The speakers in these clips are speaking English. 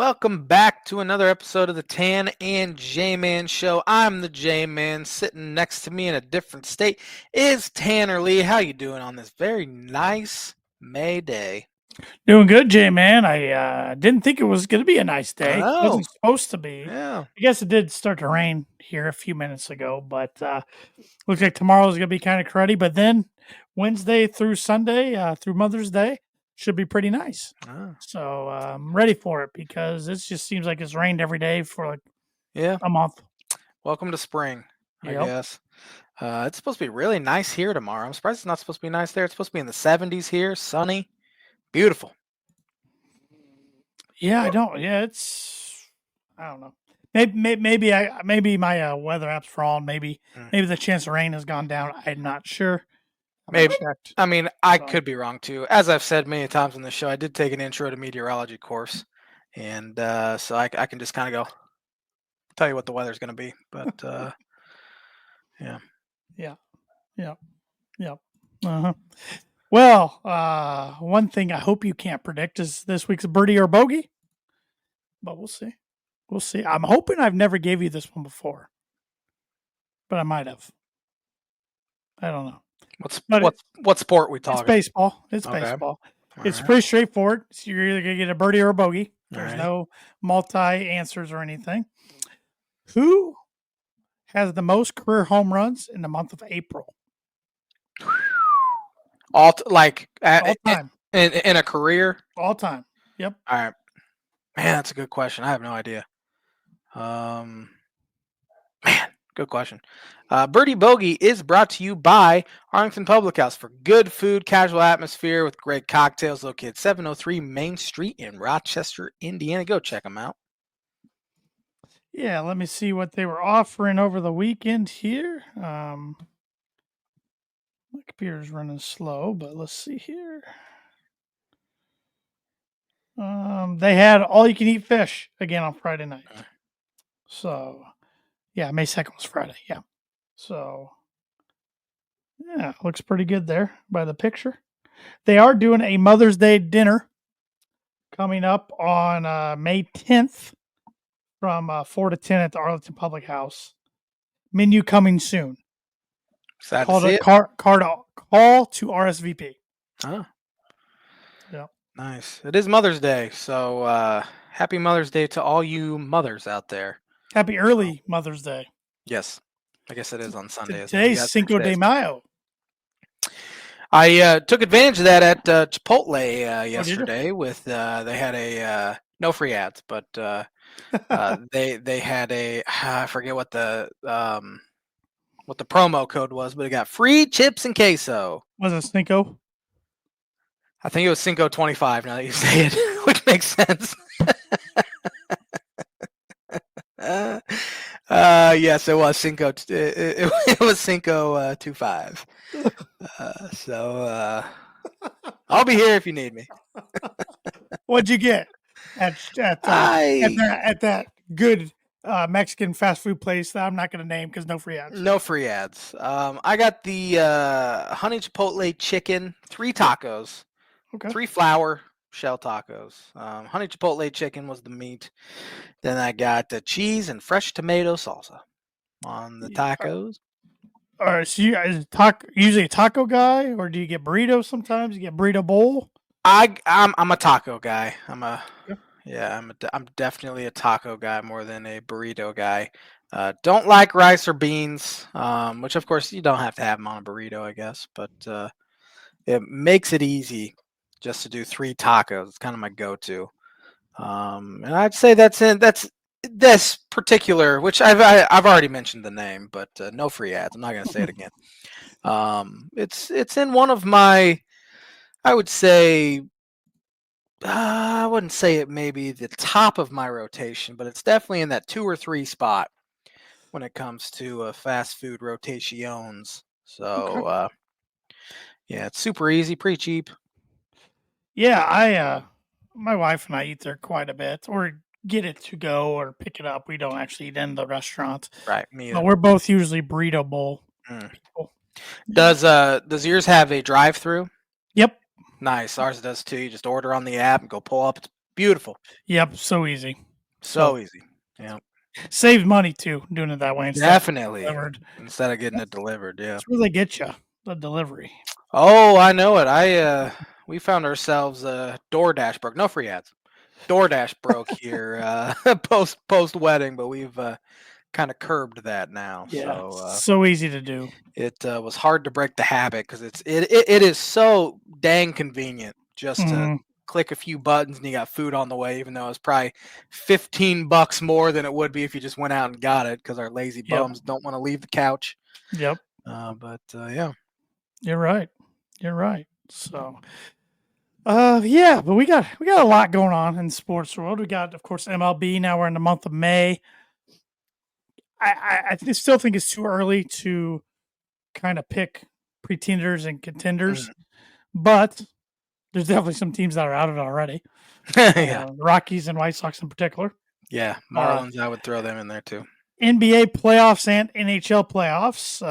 Welcome back to another episode of the Tan and J-Man Show. I'm the J-Man. Sitting next to me in a different state is Tanner Lee. How you doing on this very nice May day? Doing good, Jay, man. I didn't think it was going to be a nice day. It Oh, wasn't supposed to be. yeah. I guess it did start to rain here a few minutes ago, but looks like tomorrow's going to be kind of cruddy. But then Wednesday through Sunday, through Mother's Day, should be pretty nice. Oh, So I'm ready for it because it just seems like it's rained every day for like yeah. a month. Welcome to spring, I Yep. guess. It's supposed to be really nice here tomorrow. I'm surprised it's not supposed to be nice there. It's supposed to be in the 70s here, sunny, beautiful. Yeah, I don't. Yeah, I don't know. Maybe my weather app's wrong. Maybe the chance of rain has gone down. I'm not sure. Maybe. Checked. I mean, I So. could be wrong too. As I've said many times on the show, I did take an intro to meteorology course, and so I can just kind of go tell you what the weather's going to be. But yeah. Uh-huh. Well, one thing I hope you can't predict is this week's birdie or bogey, but we'll see. We'll see. I'm hoping I've never gave you this one before, but I might have. I don't know. What sport we talking? It's baseball. It's Okay. baseball. All It's right. pretty straightforward. So you're either gonna get a birdie or a bogey. There's right. no multi answers or anything. Who has the most career home runs in the month of April? All time. In a career. All time. Yep. All right. Man, that's a good question. I have no idea. Man, good question. Birdie Bogey is brought to you by Arlington Public House for good food, casual atmosphere with great cocktails. Located 703 Main Street in Rochester, Indiana. Go check them out. Yeah, let me see what they were offering over the weekend here. My computer's running slow, but let's see here. They had all you can eat fish again on Friday night. So, yeah, May 2nd was Friday. Yeah. So, yeah, looks pretty good there by the picture. They are doing a Mother's Day dinner coming up on May 10th from 4 to 10 at the Arlington Public House. Menu coming soon. Sad Call to see to it. call to RSVP. Oh, Yeah. nice. It is Mother's Day, so happy Mother's Day to all you mothers out there. Happy early Mother's Day. Yes, I guess it is on Sunday. Today's Cinco de Mayo. I took advantage of that at Chipotle yesterday. With they had a no free ads, but they had a I forget what the promo code was, but it got free chips and queso. Was it Cinco? I think it was Cinco 25. Now that you say it, which makes sense. Yes, it was Cinco. It was Cinco 25. So I'll be here if you need me. What'd you get at that good Mexican fast food place that I'm not going to name because no free ads? No free ads. I got the honey chipotle chicken, 3 tacos, Okay. 3 flour shell tacos. Honey chipotle chicken was the meat. Then I got the cheese and fresh tomato salsa on the tacos. All right, so you guys usually a taco guy, or do you get burritos sometimes? You get burrito bowl? I'm a taco guy. I'm definitely a taco guy more than a burrito guy. Don't like rice or beans, which of course you don't have to have them on a burrito, I guess, but it makes it easy just to do 3 tacos. It's kind of my go-to. And I'd say that's this particular, which I've already mentioned the name, but no free ads. I'm not going to say it again. It's in one of my, I would say, I wouldn't say it may be the top of my rotation, but it's definitely in that 2 or 3 spot when it comes to fast food rotations. So yeah, it's super easy, pretty cheap. Yeah, my wife and I eat there quite a bit, or get it to go, or pick it up. We don't actually eat in the restaurant. Right, me either. But we're both usually burrito bowl people. Does yours have a drive-through? Yep. Nice. Ours does too. You just order on the app and go pull up. It's Beautiful. Yep, so easy. So easy. Yeah. Saves money too, doing it that way instead of Definitely. delivered. Instead of getting it delivered. Yeah. That's where they get you, the delivery. Oh, I know it. We found ourselves DoorDash broke. No free ads. DoorDash broke here post wedding, but we've kind of curbed that now. Yeah, So so easy to do. it was hard to break the habit because it is so dang convenient just to Mhm. click a few buttons and you got food on the way. Even though it's probably $15 more than it would be if you just went out and got it because our lazy Yep, bums don't want to leave the couch. yep. But yeah. You're right. You're right. So, yeah, but we got a lot going on in the sports world. We got, of course, MLB. Now we're in the month of May. I still think it's too early to kind of pick pretenders and contenders, but there's definitely some teams that are out of it already. Yeah. Rockies and White Sox in particular. Yeah. Uh, Marlins, I would throw them in there too. NBA playoffs and NHL playoffs.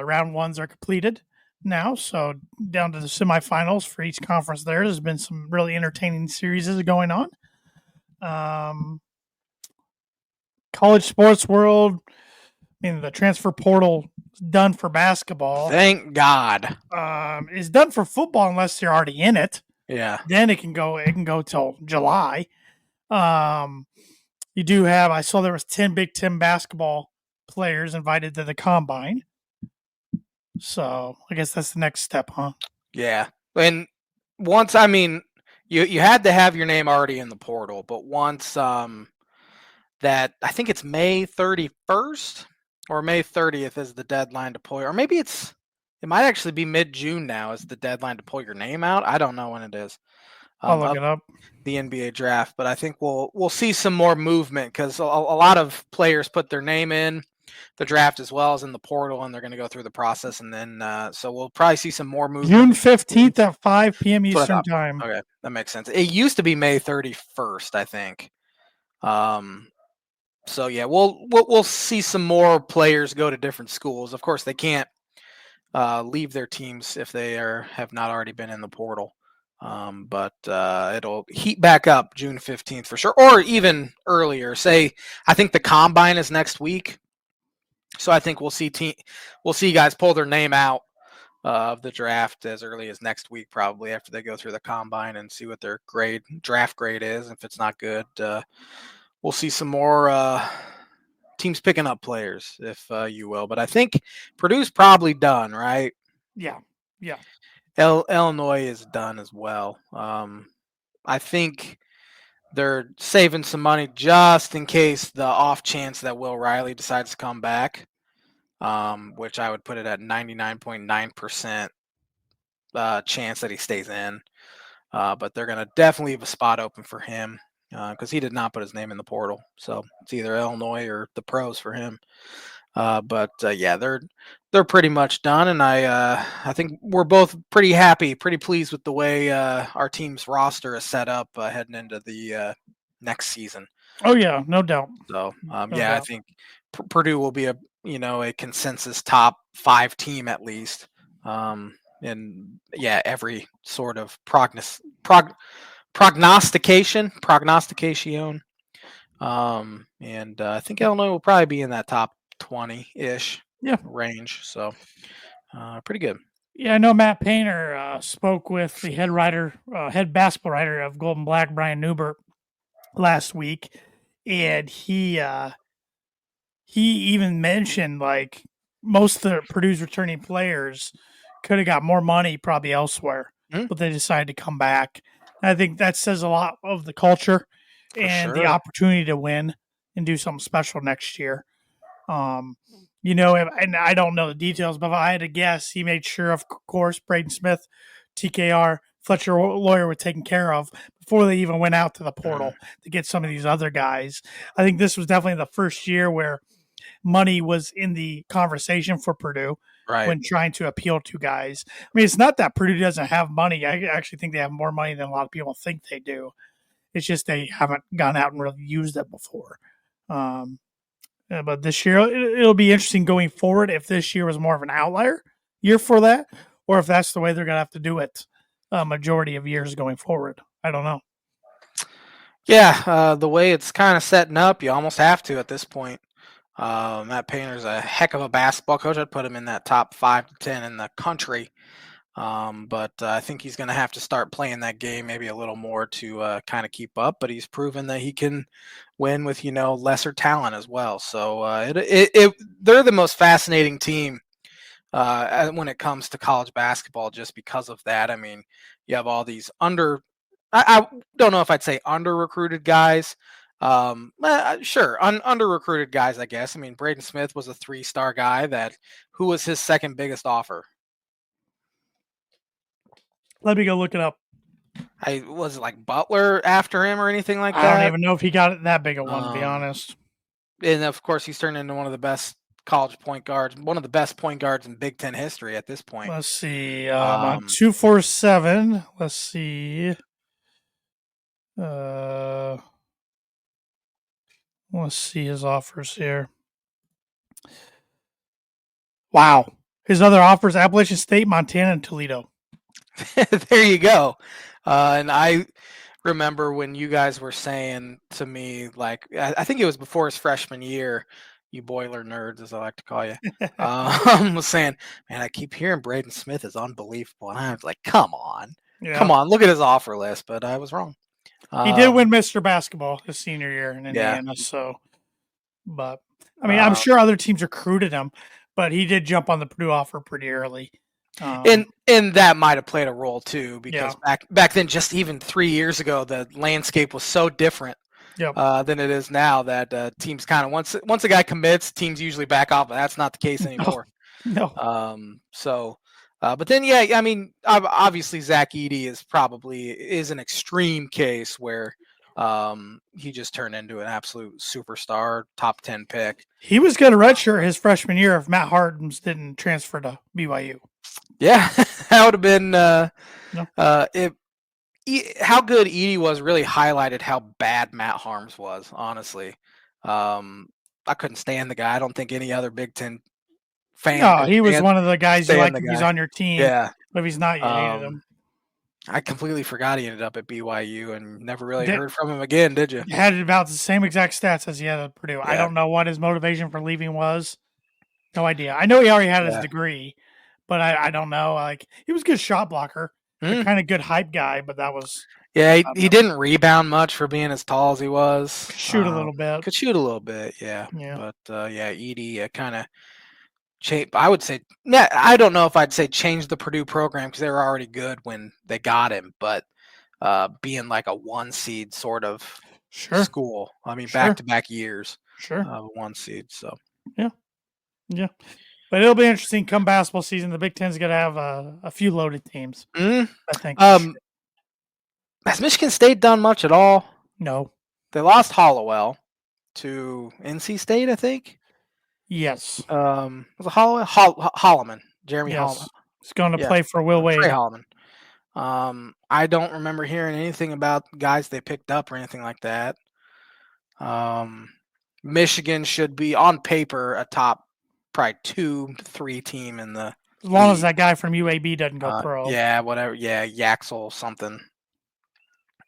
Round ones are completed now, so down to the semifinals for each conference. There's been some really entertaining series going on. College sports world. I mean, the transfer portal is done for basketball. Thank God. Is done for football unless you're already in it. Yeah. Then it can go. It can go till July. You do have. I saw there was 10 Big Ten basketball players invited to the combine. So I guess that's the next step, huh? Yeah. And once, I mean, you had to have your name already in the portal, but once that I think it's May 31st or May 30th is the deadline to pull, or maybe it might actually be mid-June now is the deadline to pull your name out. I don't know when it is. I'll look Of it up. the NBA draft, but I think we'll see some more movement because a lot of players put their name in the draft as well as in the portal, and they're going to go through the process, and then so we'll probably see some more June movement. 15th at 5 p.m. That's what I Eastern thought. time. Okay, that makes sense. It used to be May 31st, I think. So yeah, we'll see some more players go to different schools. Of course, they can't leave their teams if they have not already been in the portal. But it'll heat back up June 15th for sure, or even earlier. Say, I think the combine is next week, so I think we'll see guys pull their name out of the draft as early as next week, probably after they go through the combine and see what their draft grade is. If it's not good, we'll see some more teams picking up players, if you will. But I think Purdue's probably done, right? Yeah. Yeah. Illinois is done as well. I think they're saving some money just in case the off chance that Will Riley decides to come back, which I would put it at 99.9% chance that he stays in. But they're going to definitely leave a spot open for him because he did not put his name in the portal. So it's either Illinois or the pros for him. But yeah, they're pretty much done, and I think we're both pretty happy, pretty pleased with the way our team's roster is set up heading into the next season. Oh yeah, no doubt. So No yeah, I doubt. think Purdue will be a consensus top 5 team at least. And yeah, every sort of prognostication. And I think Illinois will probably be in that top 20-ish Yeah. range. So pretty good. Yeah, I know Matt Painter spoke with the head basketball writer of Golden Black, Brian Newbert, last week, and he even mentioned like most of the Purdue's returning players could have got more money probably elsewhere, Mhm. but they decided to come back. And I think that says a lot of the culture For and the sure. opportunity to win and do something special next year. And I don't know the details, but if I had to guess, he made sure, of course, Braden Smith, TKR, Fletcher Lawyer were taken care of before they even went out to the portal to get some of these other guys. I think this was definitely the first year where money was in the conversation for Purdue Right. when trying to appeal to guys. I mean, it's not that Purdue doesn't have money. I actually think they have more money than a lot of people think they do. It's just they haven't gone out and really used it before. But this year, it'll be interesting going forward if this year was more of an outlier year for that, or if that's the way they're going to have to do it a majority of years going forward. I don't know. Yeah, the way it's kind of setting up, you almost have to at this point. Matt Painter's a heck of a basketball coach. I'd put him in that top 5 to 10 in the country. But I think he's going to have to start playing that game maybe a little more to kind of keep up. But he's proven that he can win with lesser talent as well. So they're the most fascinating team when it comes to college basketball, just because of that. I mean, you have all these I don't know if I'd say under recruited guys. Sure, under recruited guys, I guess. I mean, Braden Smith was a 3-star guy who was his second biggest offer. Let me go look it up. I was it like Butler after him or anything like I that. don't even know if he got that big a one, to be honest. And of course, he's turned into one of the best college point guards, one of the best point guards in Big Ten history at this point. Let's see. On 247. Let's see. Let's see his offers here. Wow. His other offers: Appalachian State, Montana, and Toledo. There you go. And I remember when you guys were saying to me, like, I think it was before his freshman year, you boiler nerds, as I like to call you, was saying, man, I keep hearing Braden Smith is unbelievable. And I was like, come on, look at his offer list. But I was wrong. He did win Mr. Basketball his senior year in Indiana. Yeah. So, but I mean, I'm sure other teams recruited him, but he did jump on the Purdue offer pretty early. And that might have played a role too, because back then, just even 3 years ago, the landscape was so different than it is now. That teams kind of once a guy commits, teams usually back off, but that's not the case anymore. No. But then, I mean, obviously Zach Edey is an extreme case where he just turned into an absolute superstar, top 10 pick. He was going to redshirt his freshman year if Matt Hartens didn't transfer to BYU. Yeah, that would have been how good Edey was really highlighted how bad Matt Harms was, honestly. I couldn't stand the guy. I don't think any other Big Ten fan. No, he was one of the guys you like if he's on your team. Yeah. But if he's not, you hated him. I completely forgot he ended up at BYU and never really heard from him again, did you? He had about the same exact stats as he had at Purdue. Yeah. I don't know what his motivation for leaving was. No idea. I know he already had his degree, but I don't know. Like, he was a good shot blocker, a kind of good hype guy, but that was... Yeah, he didn't rebound much for being as tall as he was. Could shoot a little bit. Could shoot a little bit, yeah. But, Edey kind of... I would say, I don't know if I'd say change the Purdue program because they were already good when they got him, but being like a 1 seed sort of school. I mean, back-to-back years. Sure. 1 seed, so. Yeah. But it'll be interesting come basketball season. The Big Ten's going to have a few loaded teams, I think. Has Michigan State done much at all? No. They lost Hollowell to NC State, I think. Yes. Was it Holloman? Jeremy Holloman. He's going to play for Will Wade. Trey Holloman. I don't remember hearing anything about guys they picked up or anything like that. Michigan should be on paper a top probably 2-3 team in the as long as that guy from UAB doesn't go pro. Yeah, whatever. Yeah, Yaxel something.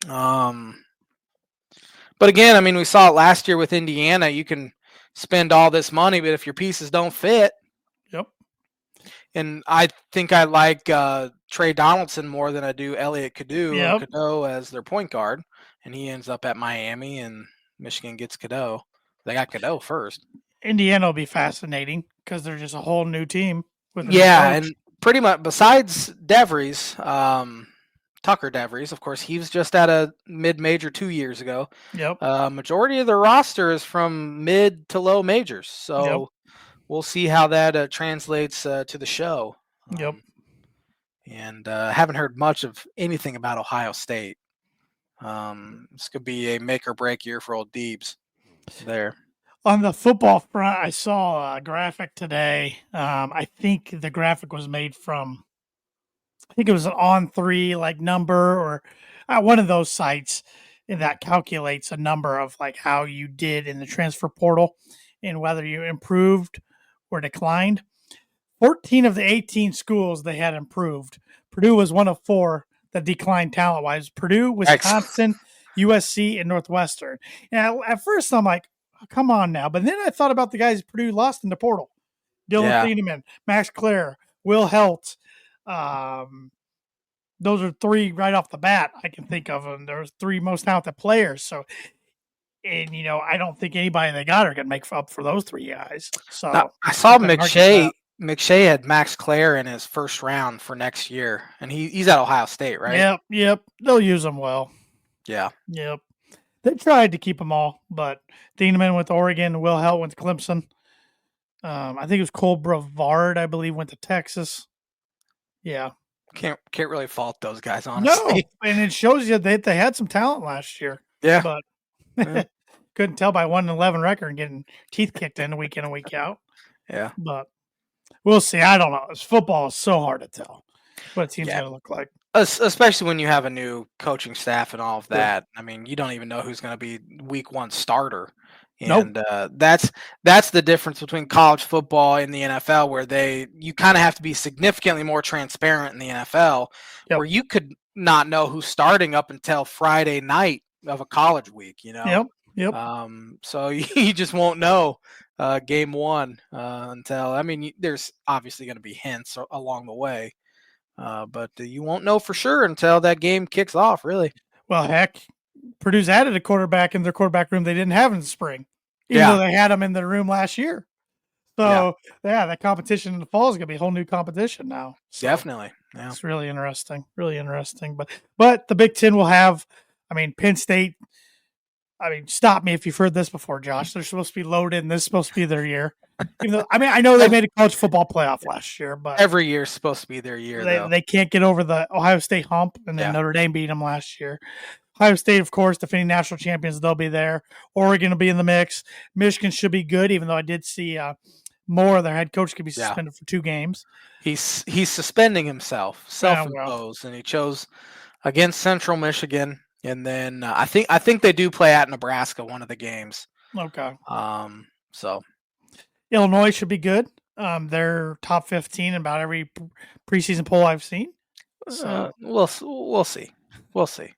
But again, I mean, we saw it last year with Indiana. You can spend all this money, but if your pieces don't fit. Yep. And I think I like Trey Donaldson more than I do Elliot Cadeau as their point guard, and he ends up at Miami, and Michigan gets Cadeau. They got Cadeau first. Indiana will be fascinating because they're just a whole new team. And pretty much besides DeVries, Tucker DeVries, of course, he was just at a mid-major 2 years ago. Yep. Majority of their roster is from mid to low majors, so we'll see how that translates to the show. Yep. And haven't heard much of anything about Ohio State. This could be a make or break year for old Deebs there. On the football front, I saw a graphic today. I think the graphic was made from, I think it was an On3 like number or one of those sites that calculates a number of like how you did in the transfer portal and whether you improved or declined. 14 of the 18 schools they had improved. Purdue was one of 4 that declined talent-wise. Purdue, Wisconsin, USC and Northwestern. And at first I'm like, oh, come on now. But then I thought about the guys Purdue lost in the portal. Dylan Yeah. Thieneman, Max Clare, Will Helt. Those are three right off the bat I can think of, and there's three most talented players. So, and I don't think anybody they got are going to make up for those three guys. Now, So I saw I couldn't argue with that. McShay had Max Clare in his first round for next year, and he's at Ohio State, right? Yep. They'll use them well. Yeah. Yep. They tried to keep them all, but Thieneman went to Oregon, Will Helt went to Clemson. I think it was Cole Brevard, I believe, went to Texas. Yeah. Can't really fault those guys, honestly. No, and it shows you that they had some talent last year. Yeah. But Yeah. couldn't tell by 1-11 record and getting teeth kicked in week and week out. Yeah. But we'll see. I don't know. Football is so hard to tell what a team's going to look like. Especially when you have a new coaching staff and all of Sure. that. I mean, you don't even know who's going to be week one starter. Nope. And that's the difference between college football and the NFL, where you kind of have to be significantly more transparent in the NFL, Yep. where you could not know who's starting up until Friday night of a college week. Yep. So you just won't know game one until, I mean, there's obviously going to be hints along the way, but you won't know for sure until that game kicks off, really. Well, heck, Purdue's added a quarterback in their quarterback room they didn't have in the spring, even though they had him in the room last year. So, that competition in the fall is going to be a whole new competition now. So Definitely. Yeah. it's really interesting. But the Big Ten will have, Penn State. Stop me if you've heard this before, Josh. They're supposed to be loaded, and this is supposed to be their year. Even though, I know they made a college football playoff last year, but every year is supposed to be their year. They can't get over the Ohio State hump, and then Notre Dame beat them last year. Ohio State, of course, defending national champions, they'll be there. Oregon will be in the mix. Michigan should be good, even though I did see Moore, their head coach, could be suspended for 2 games. He's suspending himself, self-imposed, and he chose against Central Michigan. And then I think they do play at Nebraska one of the games. Okay. So Illinois should be good. They're top 15 in about every preseason poll I've seen. So we'll see. We'll see.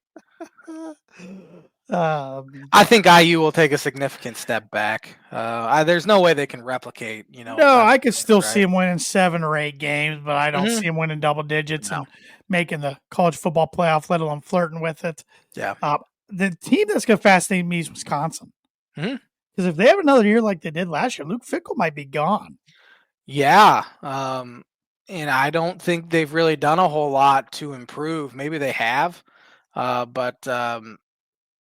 I think IU will take a significant step back. There's no way they can replicate. No, I could still see them winning 7 or 8 games, but I don't see them winning double digits and making the college football playoff, let alone flirting with it. Yeah. The team that's going to fascinate me is Wisconsin. Because if they have another year like they did last year, Luke Fickell might be gone. Yeah. And I don't think they've really done a whole lot to improve. Maybe they have, but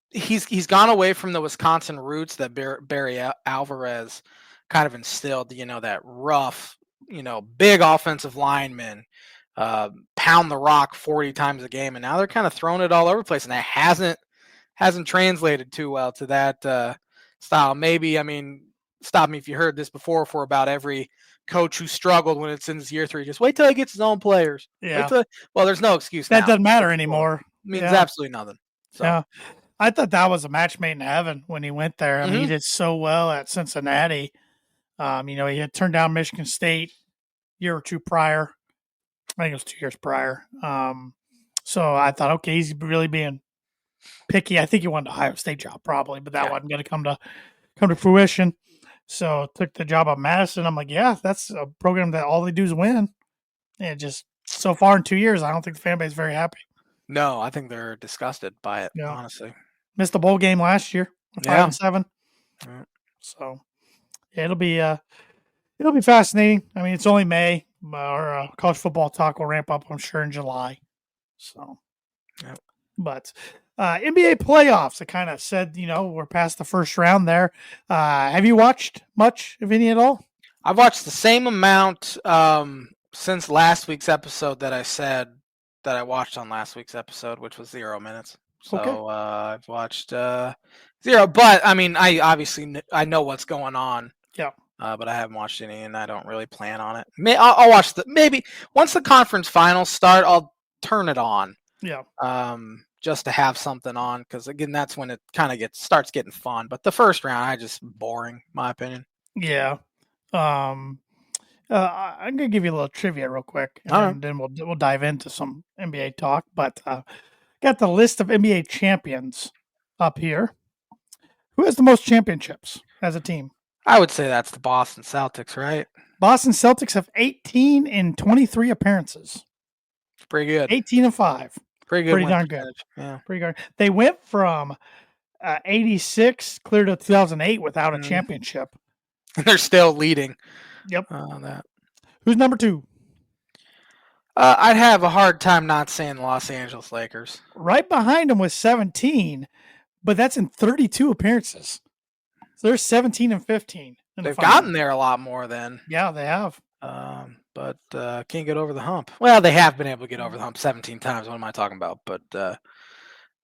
he's gone away from the Wisconsin roots that Barry Alvarez kind of instilled. That rough, big offensive lineman, pound the rock 40 times a game, and now they're kind of throwing it all over the place, and that hasn't translated too well to that style. Maybe, stop me if you heard this before, for about every coach who struggled when it's in his year 3, just wait till he gets his own players. Yeah. Well, there's no excuse that now. Doesn't matter anymore. It means absolutely nothing. So. Yeah. I thought that was a match made in heaven when he went there. He did so well at Cincinnati. He had turned down Michigan State a year or 2 prior. I think it was 2 years prior. So I thought, okay, he's really being picky. I think he wanted the Ohio State job probably, but that wasn't going to come to fruition. So took the job at Madison. I'm like, yeah, that's a program that all they do is win. And just so far in 2 years, I don't think the fan base is very happy. No, I think they're disgusted by it, honestly. Missed the bowl game last year, 5-7. Yeah. So it'll be fascinating. It's only May. Our college football talk will ramp up, I'm sure, in July. So, but NBA playoffs, I kind of said, we're past the first round there. Have you watched much, if any at all? I've watched the same amount since last week's episode that I said that I watched on last week's episode, which was 0 minutes. So I've watched 0, but I obviously I know what's going on. Yeah. But I haven't watched any, and I don't really plan on it. I'll watch maybe once the conference finals start, I'll turn it on. Yeah. Just to have something on, because again, that's when it kind of starts getting fun. But the first round, boring, in my opinion. Yeah. I'm gonna give you a little trivia real quick, and then we'll dive into some NBA talk. But got the list of NBA champions up here. Who has the most championships as a team? I would say that's the Boston Celtics, right? Boston Celtics have 18 in 23 appearances. Pretty good. 18 and 5. Pretty good Pretty win darn good. percentage. Yeah. Pretty good. They went from 86 clear to 2008 without a championship. And they're still leading. Yep. On that. Who's number 2? I'd have a hard time not saying the Los Angeles Lakers. Right behind them was 17, but that's in 32 appearances. So they're 17 and 15. They've gotten there a lot more then. Yeah, they have. But can't get over the hump. Well, they have been able to get over the hump 17 times. What am I talking about? But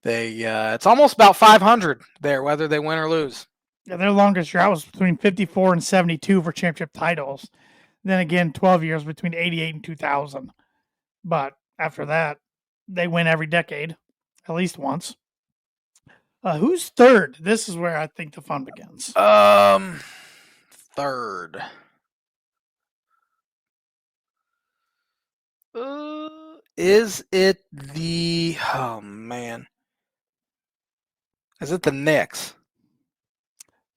it's almost about 500 there, whether they win or lose. Yeah, their longest drought was between 54 and 72 for championship titles. Then again, 12 years between 88 and 2000. But after that, they win every decade, at least once. Who's third? This is where I think the fun begins. Third. Is it the... Oh, man. Is it the Knicks?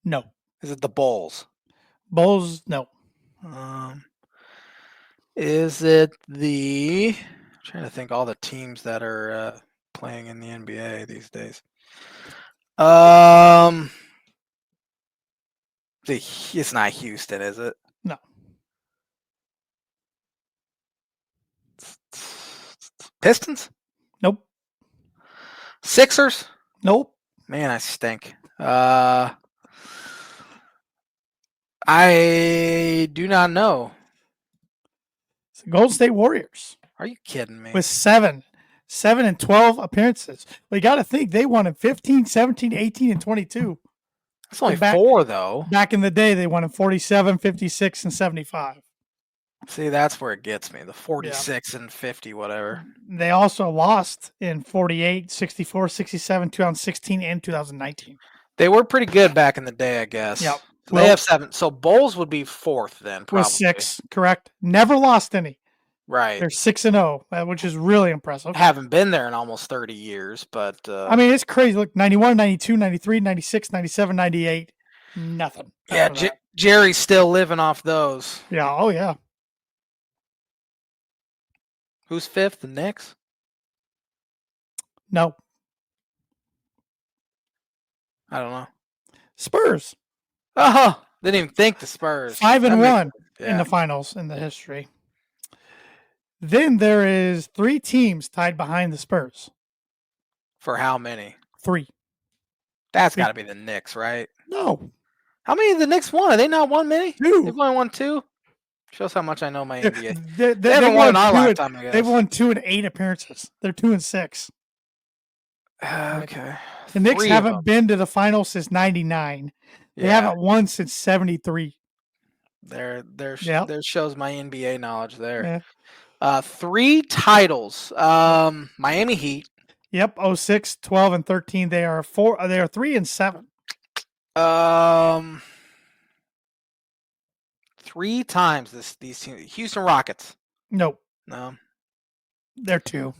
No. Is it the Bulls? Bulls, no. Is it the... I'm trying to think all the teams that are playing in the NBA these days. It's not Houston, is it? No. Pistons? Nope. Sixers? Nope. Man, I stink. I do not know. It's the Golden State Warriors. Are you kidding me? With 7 and 12 appearances. But you got to think they won in 15, 17, 18, and 22. That's only 4, though. Back in the day, they won in 47, 56, and 75. See, that's where it gets me. The 46 and 50, whatever. They also lost in 48, 64, 67, 2016, and 2019. They were pretty good back in the day, I guess. Yep. So they have 7. So Bulls would be 4th then, probably. With 6, correct. Never lost any. Right. They're 6-0, which is really impressive. Haven't been there in almost 30 years, but... I mean, it's crazy. Look, 91, 92, 93, 96, 97, 98. Nothing. Yeah, Jerry's still living off those. Yeah, oh yeah. Who's 5th? The Knicks? No. I don't know. Spurs. Oh, didn't even think the Spurs. 5-1 in the finals in the history. Then there is 3 teams tied behind the Spurs. For how many? 3. That's got to be the Knicks, right? No. How many of the Knicks won? Have they not won many? 2. They've only won 2? Shows how much I know my NBA. They haven't won in our lifetime, I guess. They've won 2 and 8 appearances. They're 2 and 6. Okay. The Knicks haven't been to the finals since 99. They haven't won since 73. There shows my NBA knowledge there. Yeah. 3 titles. Miami Heat. Yep, 06, 12, and 13. They are 3 and 7. 3 times these teams. Houston Rockets. Nope. No. They're 2.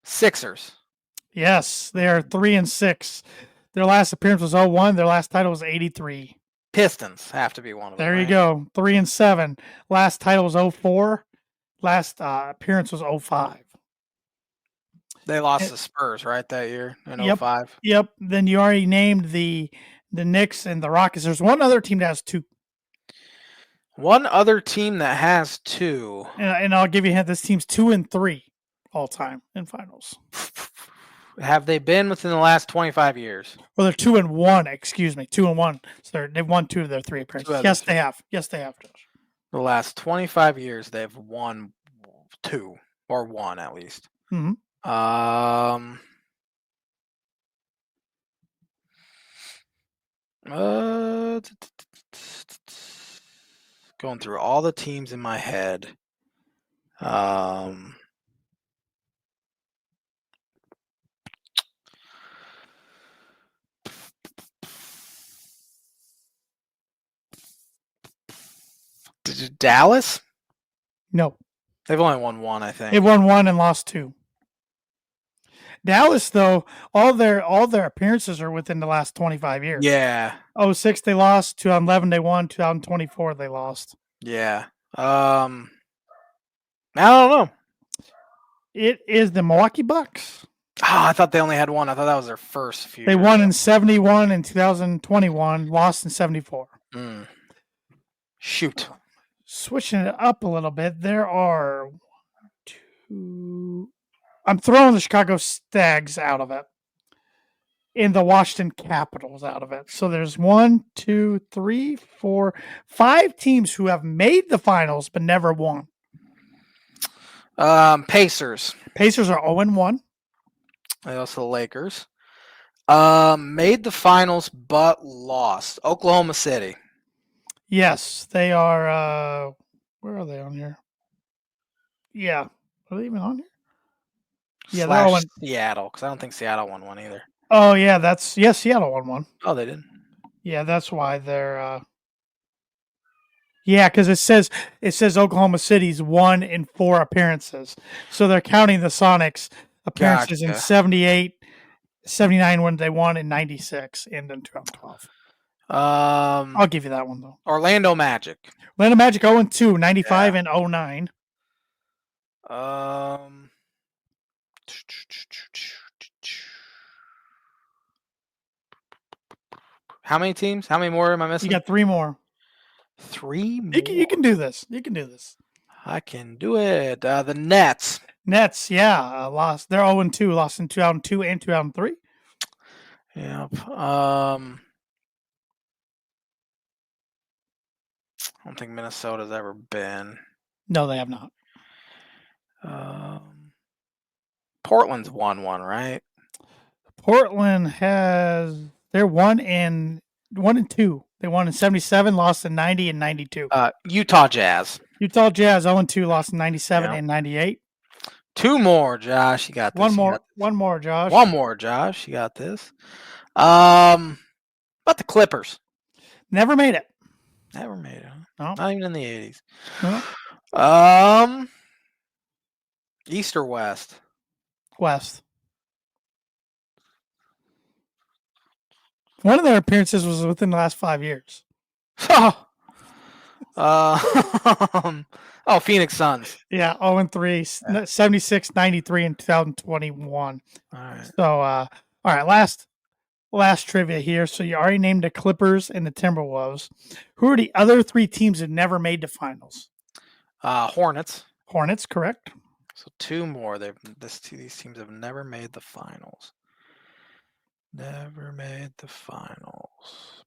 Sixers. Yes, they are 3 and 6. Their last appearance was 01. Their last title was 83. Pistons have to be one of them. There you go. 3 and 7. Last title was 04. Last appearance was 05. They lost the Spurs, right, that year in 05? Yep. Then you already named the Knicks and the Rockets. There's one other team that has 2. One other team that has 2. And I'll give you a hint. This team's 2 and 3 all time in finals. Have they been within the last 25 years? Well, they're 2 and 1. Excuse me, 2 and 1. So they've won 2 of their 3 appearances. Yes, they have. Yes, they have, Josh. The last 25 years, they've won 2 or 1 at least. Mm-hmm. Going through all the teams in my head. Dallas? No. They've only won 1, I think. They've won 1 and lost 2. Dallas, though, all their appearances are within the last 25 years. Yeah. 06 they lost, 2011 they won, 2024 they lost. Yeah. I don't know. It is the Milwaukee Bucks. Oh, I thought they only had one. I thought that was their first few. They won in 71 and 2021, lost in 74. Shoot. Switching it up a little bit, there are two. I'm throwing the Chicago Stags out of it. In the Washington Capitals out of it. So there's 1, 2, 3, 4, 5 teams who have made the finals but never won. Pacers. Pacers are 0-1. Also the Lakers. Made the finals but lost. Oklahoma City. Yes, they are. Where are they on here? Yeah. Are they even on here? Yeah, they're all in Seattle, because I don't think Seattle won one either. Oh, yeah, Seattle won one. Oh, they did? Yeah, that's why they're yeah, because it says Oklahoma City's 1 in 4 appearances. So they're counting the Sonics appearances in 78, 79 when they won, in 96 and in 2012. I'll give you that one though. Orlando Magic. Orlando Magic 0-2, 95 and 09. How many teams? How many more am I missing? You got 3 more. 3 more. You can do this. You can do this. I can do it. The Nets. Nets, yeah, lost. They're 0-2, lost in 2002 and 2003. Yep. I don't think Minnesota's ever been. No, they have not. Portland's won one, right? Portland they're 1 and 2. They won in 77, lost in 90 and 92. Utah Jazz. Utah Jazz 0-2, lost in 97 and 98. 2 more, Josh. You got this. One more, Josh. One more, Josh. You got this. About the Clippers. Never made it. Never made it. Huh? No. Not even in the 80s. No. East or West? West. One of their appearances was within the last 5 years. Phoenix Suns. Yeah, 0-3, 76, 93, and 2021. All right. So, all right, last trivia here. So you already named the Clippers and the Timberwolves. Who are the other 3 teams that never made the finals? Hornets. Hornets, correct. So 2 more. These teams have never made the finals. Never made the finals.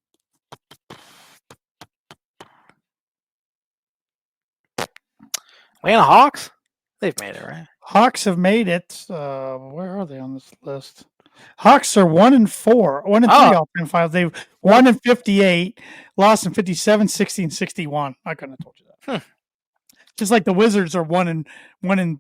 Atlanta Hawks? They've made it, right? Hawks have made it. Where are they on this list? Hawks are 1-4, 1-3 all-time finals. They've won in 58, lost in 57, 60, and 61. I couldn't have told you that. Just like the Wizards are 1-3. They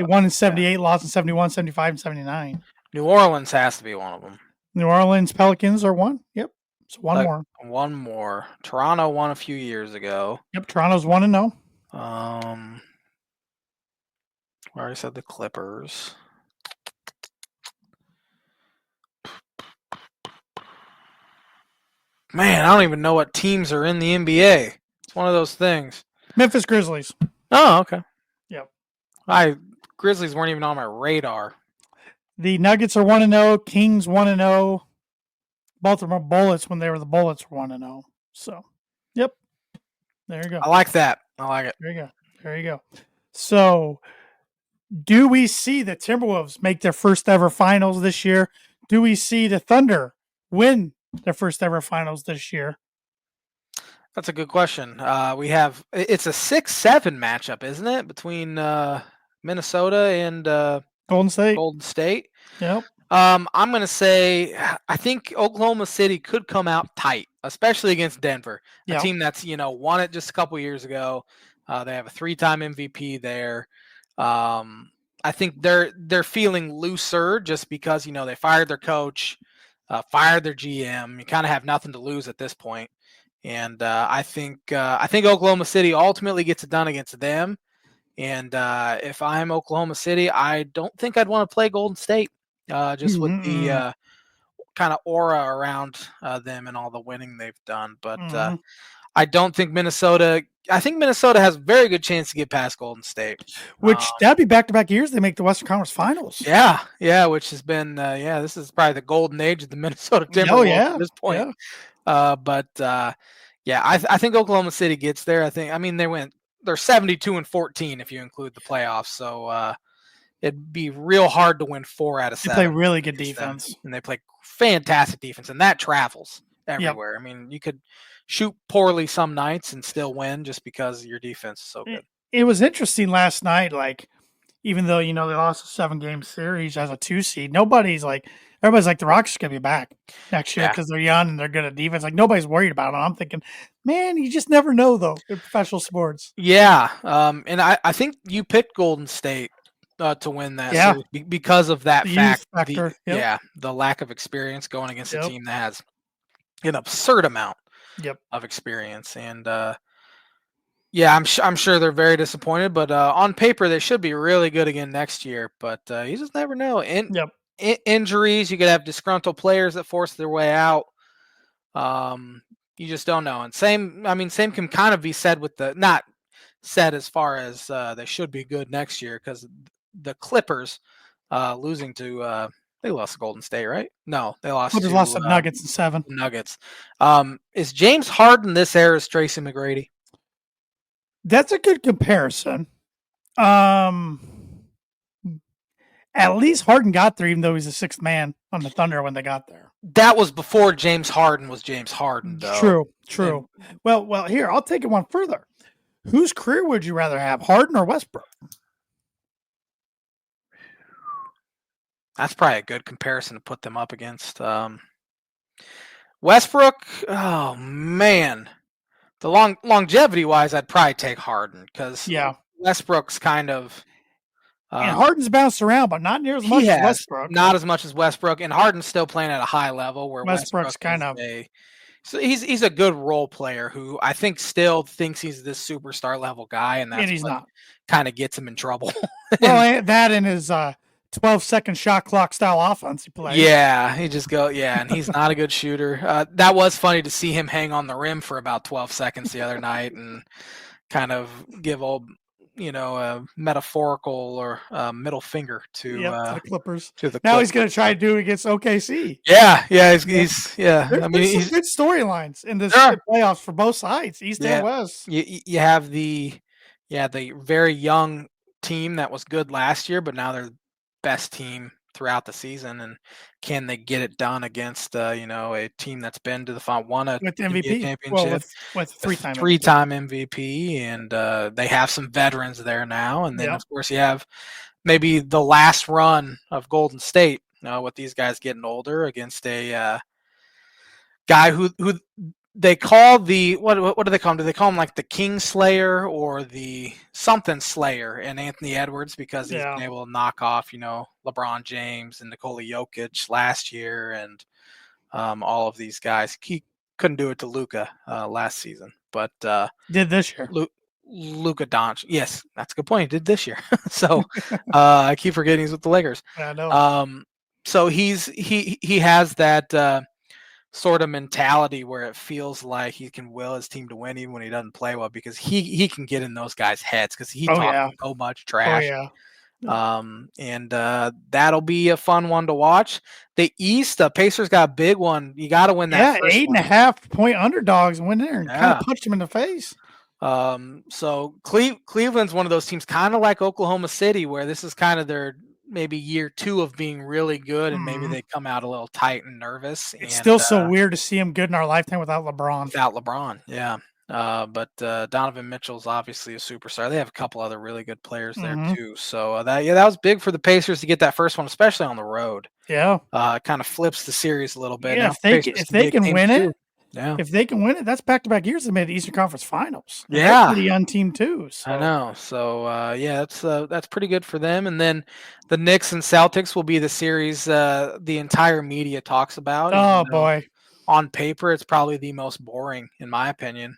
won in 78, lost in 71, 75, and 79. New Orleans has to be one of them. New Orleans Pelicans are 1. Yep. So one more. One more. Toronto won a few years ago. Yep. Toronto's 1-0. We already said the Clippers. Man, I don't even know what teams are in the NBA. It's one of those things. Memphis Grizzlies. Oh, okay. Yep. Grizzlies weren't even on my radar. The Nuggets are 1-0. Kings 1-0. Baltimore Bullets, when they were the Bullets, were 1-0. So, yep. There you go. I like that. I like it. There you go. So, do we see the Timberwolves make their first ever finals this year? Do we see the Thunder win their first ever finals this year? That's a good question. It's a 6-7 matchup, isn't it? Between Minnesota and Golden State. Golden State. Yep. I'm going to say I think Oklahoma City could come out tight, especially against Denver, a team that's won it just a couple years ago. They have a 3-time MVP there. I think they're feeling looser just because they fired their coach, fired their GM. You kind of have nothing to lose at this point, and I think Oklahoma City ultimately gets it done against them. And if I'm Oklahoma City, I don't think I'd want to play Golden State, just with the Mm-hmm. kind of aura around them and all the winning they've done. But Mm-hmm. I don't think Minnesota. I think Minnesota has a very good chance to get past Golden State. Which that'd be back-to-back years they make the Western Conference Finals. Yeah, which has been this is probably the golden age of the Minnesota Oh Timberwolves at yeah, this point. yeah. I think Oklahoma City gets there. I mean they're 72-14 if you include the playoffs. So it'd be real hard to win 4 out of They play 7 really good against them, defense. and they play fantastic defense, and that travels Yep. everywhere. I mean, you could shoot poorly some nights and still win just because your defense is so good. It was interesting last night. Like, even though they lost a 7-game series as a 2 seed, everybody's like the Rockets are gonna be back next year Yeah. because they're young and they're good at defense. Like nobody's worried about them. I'm thinking, man, you just never know though in professional sports. Yeah, and I think you picked Golden State to win that Yeah. series because of that The fact. youth factor. Yep. The lack of experience going against a Yep. team that has an absurd amount Yep. of experience, and I'm sure they're very disappointed. But on paper, they should be really good again next year. But you just never know. Yep. Injuries, you could have disgruntled players that force their way out. You just don't know. And same can kind of be said with the not said as far as they should be good next year because the Clippers losing to they lost to Golden State, right? No, they lost Clippers to lost the Nuggets in 7. Nuggets. Is James Harden this era's Tracy McGrady? That's a good comparison. At least Harden got there, even though he's the 6th man on the Thunder when they got there. That was before James Harden was James Harden, though. True. Well, here, I'll take it one further. Whose career would you rather have, Harden or Westbrook? That's probably a good comparison to put them up against. Westbrook, oh man, the longevity wise, I'd probably take Harden because Westbrook's kind of. And Harden's bounced around, but not near as much as Westbrook. Not as much as Westbrook, and Harden's still playing at a high level. Where Westbrook's kind of. So he's a good role player who I think still thinks he's this superstar level guy, and that's he's what not. Kind of gets him in trouble. Well, that and his 12-second shot clock style offense he plays. Yeah, and he's not a good shooter. That was funny to see him hang on the rim for about 12 seconds the other night and kind of give a metaphorical or middle finger to the Clippers. To the now Clippers. He's going to try to do it against OKC. Yeah, he's There's some good storylines in this playoffs for both sides, East and West. You have the very young team that was good last year, but now they're the best team throughout the season, and can they get it done against a team that's been to the final won a with MVP championship with three-time MVP, and they have some veterans there now, and then of course you have maybe the last run of Golden State with these guys getting older against a guy who they call the what do they call him? Do they call him like the King Slayer or the something Slayer and Anthony Edwards because he's been able to knock off LeBron James and Nikola Jokic last year and all of these guys. He couldn't do it to Luka last season, but did this year. Luka Doncic. Yes, that's a good point. He did this year. So I keep forgetting he's with the Lakers. I know. So he has that sort of mentality where it feels like he can will his team to win even when he doesn't play well because he can get in those guys' heads because he talks so much trash. And that'll be a fun one to watch. The East, the Pacers got a big one. You got to win that. 8.5 point underdogs and went in there and kind of punched him in the face. So Cleveland's one of those teams, kind of like Oklahoma City, where this is kind of their maybe year 2 of being really good, and maybe they come out a little tight and nervous. It's still so weird to see him good in our lifetime without LeBron. Yeah. But Donovan Mitchell's obviously a superstar. They have a couple other really good players there too. So that was big for the Pacers to get that first one, especially on the road. Yeah. It kind of flips the series a little bit. Yeah, if they can win it. Yeah. If they can win it, that's back-to-back years they made the Eastern Conference Finals. And they're a pretty young team too. So. I know. So that's pretty good for them. And then the Knicks and Celtics will be the series the entire media talks about. Oh boy. On paper, it's probably the most boring in my opinion.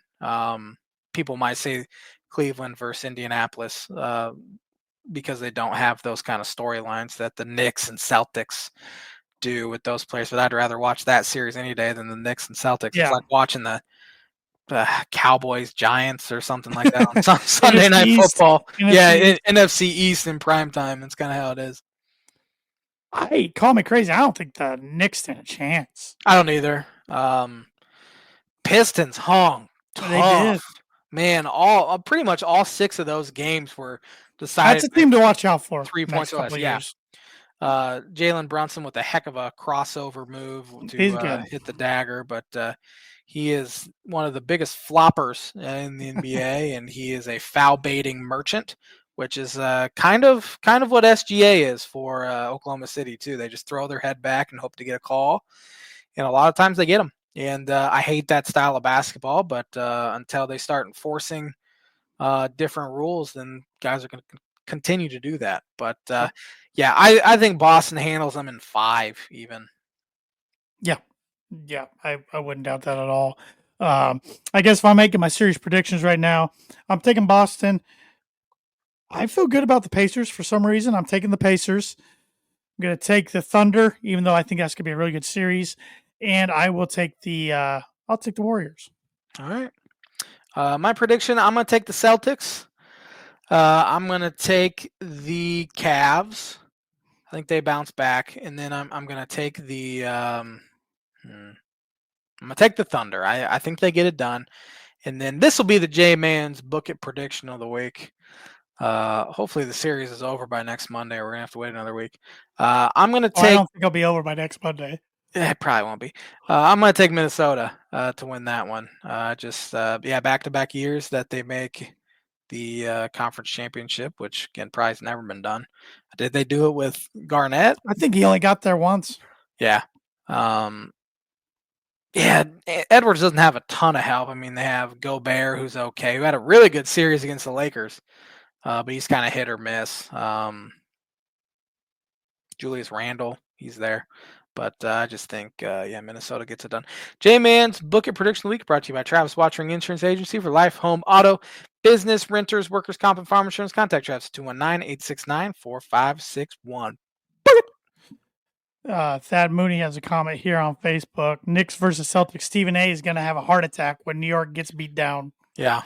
People might say Cleveland versus Indianapolis because they don't have those kind of storylines that the Knicks and Celtics do with those players. But I'd rather watch that series any day than the Knicks and Celtics. Yeah. It's like watching the Cowboys Giants or something like that on Sunday NFC Night East. Football. NFC East. NFC East in prime time. That's kind of how it is. Hey, call me crazy. I don't think the Knicks stand a chance. I don't either. Pistons hung tough. They did. Man, all pretty much all 6 of those games were decided. That's a team to watch out for. 3 points less. Yeah. Jalen Brunson with a heck of a crossover move to hit the dagger, but he is one of the biggest floppers in the NBA, and he is a foul baiting merchant, which is kind of what SGA is for Oklahoma City too. They just throw their head back and hope to get a call, and a lot of times they get them. And I hate that style of basketball, but until they start enforcing different rules, then guys are going to continue to do that. But yeah, I think Boston handles them in 5 even. Yeah, I wouldn't doubt that at all. I guess if I'm making my series predictions right now, I'm taking Boston. I feel good about the Pacers for some reason. I'm taking the Pacers. I'm going to take the Thunder, even though I think that's going to be a really good series. And I will take I'll take the Warriors. All right. My prediction, I'm going to take the Celtics. I'm going to take the Cavs. I think they bounce back. And then I'm going to take the I'm going to take the Thunder. I think they get it done. And then this will be the J-Man's Book It prediction of the week. Hopefully the series is over by next Monday. We're going to have to wait another week. I'm going to take... I don't think it'll be over by next Monday. It probably won't be. I'm going to take Minnesota to win that one. Back-to-back years that they make the conference championship, which, again, probably has never been done. Did they do it with Garnett? I think he only got there once. Yeah. Edwards doesn't have a ton of help. I mean, they have Gobert, who's okay, who had a really good series against the Lakers, but he's kind of hit or miss. Julius Randle, he's there. But I just think, Minnesota gets it done. J-Man's Book It Prediction of the Week brought to you by Travis Watchering Insurance Agency for life, home, auto, business, renters, workers' comp, and farm insurance. Contact Travis at 219-869-4561. Thad Mooney has a comment here on Facebook. Knicks versus Celtics. Stephen A is going to have a heart attack when New York gets beat down. Yeah.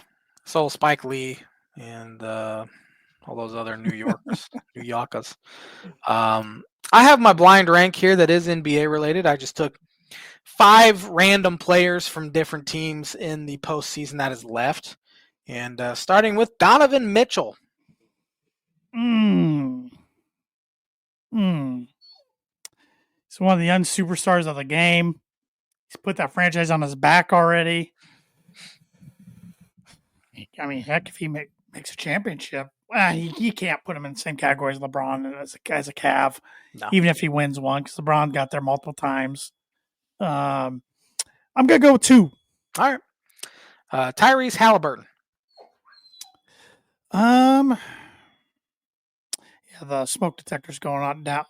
So Spike Lee and all those other New Yorkers, New Yorkers. I have my blind rank here that is NBA related. I just took 5 random players from different teams in the postseason that is left. And starting with Donovan Mitchell. He's one of the young superstars of the game. He's put that franchise on his back already. I mean, heck, if he makes a championship, you can't put him in the same category as LeBron as a Cav, even if he wins one, because LeBron got there multiple times. I'm going to go with 2. All right. Tyrese Halliburton. The smoke detector's going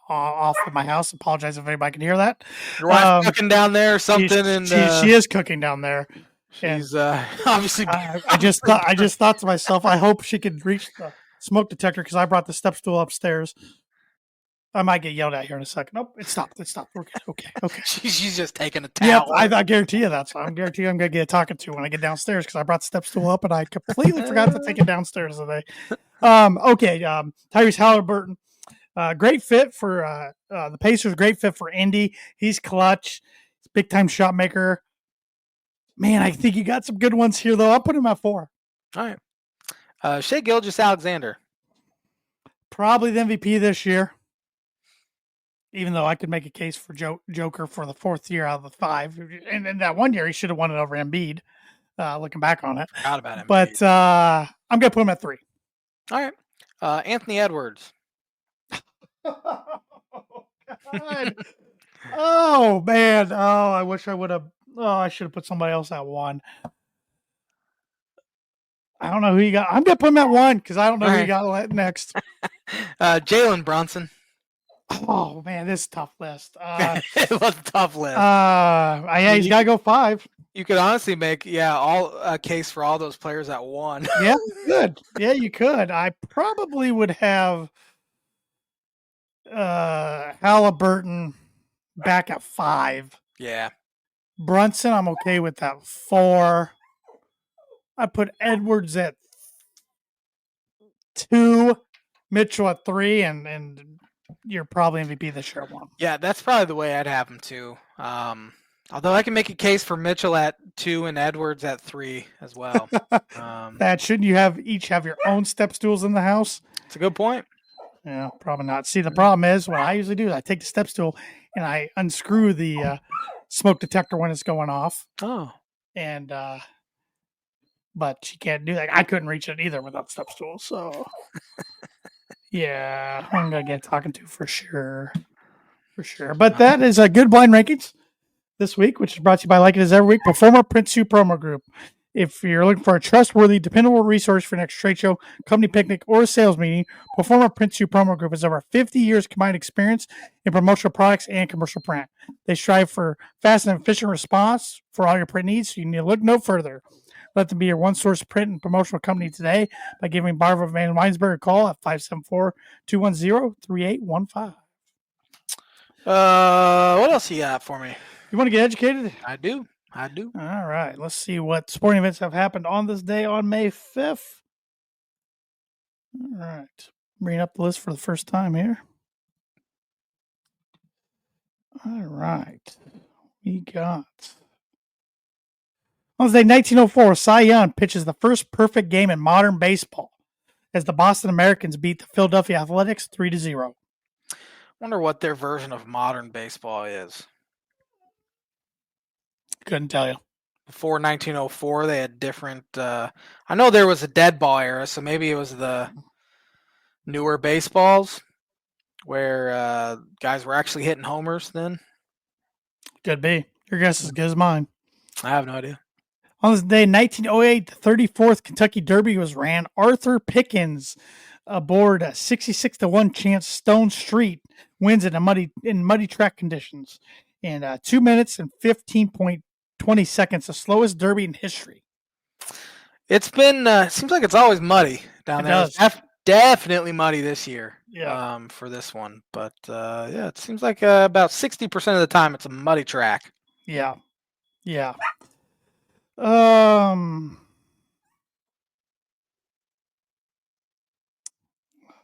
off of my house. Apologize if anybody can hear that. Your wife cooking down there or something? She is cooking down there. She's obviously. I just thought to myself, I hope she could reach the smoke detector because I brought the step stool upstairs. I might get yelled at here in a second. Nope, it stopped. We're good. Okay. She's just taking a towel. Yep, I guarantee you that's. I guarantee you I'm going to get a talking to when I get downstairs because I brought the step stool up and I completely forgot to take it downstairs today. Tyrese Halliburton, great fit for the Pacers. Great fit for Indy. He's clutch. He's a big time shot maker. Man, I think you got some good ones here though. I'll put him at 4. All right. Shai Gilgeous-Alexander. Probably the MVP this year. Even though I could make a case for Joker for the 4th year out of the 5. And in that one year, he should have won it over Embiid, looking back on it. Forgot about Embiid. But I'm going to put him at 3. All right. Anthony Edwards. Oh, God. Oh, man. Oh, I wish I would have. Oh, I should have put somebody else at 1. I don't know who you got. I'm going to put him at 1 because I don't know who you got next. Jalen Brunson. Oh, man, this is a tough list. It was a tough list. He's got to go 5. You could honestly make all a case for all those players that won. Yeah, good. Yeah, you could. I probably would have Halliburton back at 5. Yeah. Brunson, I'm okay with that 4. I put Edwards at 2, Mitchell at 3, and you're probably MVP this year at 1. Yeah, that's probably the way I'd have them too. Although I can make a case for Mitchell at 2 and Edwards at 3 as well. That shouldn't you have each have your own step stools in the house? It's a good point. Yeah, probably not. See, the problem is what I usually do is I take the step stool and I unscrew the smoke detector when it's going off. Oh. And but she can't do that. I couldn't reach it either without step stool. So yeah, I'm gonna get talking to for sure. For sure. But that is a good blind rankings this week, which is brought to you by Like It Is Every Week, Performer Print 2 Promo Group. If you're looking for a trustworthy, dependable resource for your next trade show, company picnic, or sales meeting, Performer Print 2 Promo Group has over 50 years combined experience in promotional products and commercial print. They strive for fast and efficient response for all your print needs, so you need to look no further. Let them be your one-source print and promotional company today by giving Barbara Van Weinsberg a call at 574-210-3815. What else you got for me? You want to get educated? I do. All right. Let's see what sporting events have happened on this day on May 5th. All right. Bringing up the list for the first time here. All right. We got. On this day, 1904, Cy Young pitches the first perfect game in modern baseball as the Boston Americans beat the Philadelphia Athletics 3-0. Wonder what their version of modern baseball is. Couldn't tell you. Before 1904, they had different. I know there was a dead ball era, so maybe it was the newer baseballs where guys were actually hitting homers then. Could be. Your guess is as good as mine. I have no idea. On this day, 1908, the 34th Kentucky Derby was ran. Arthur Pickens aboard a 66-1 chance Stone Street wins in muddy track conditions in 2 minutes and 15.20 seconds, the slowest Derby in history. It's been seems like it's always muddy down there. Does. Definitely muddy this year. Yeah. For this one, but yeah, it seems like about 60% of the time it's a muddy track. Yeah. Let's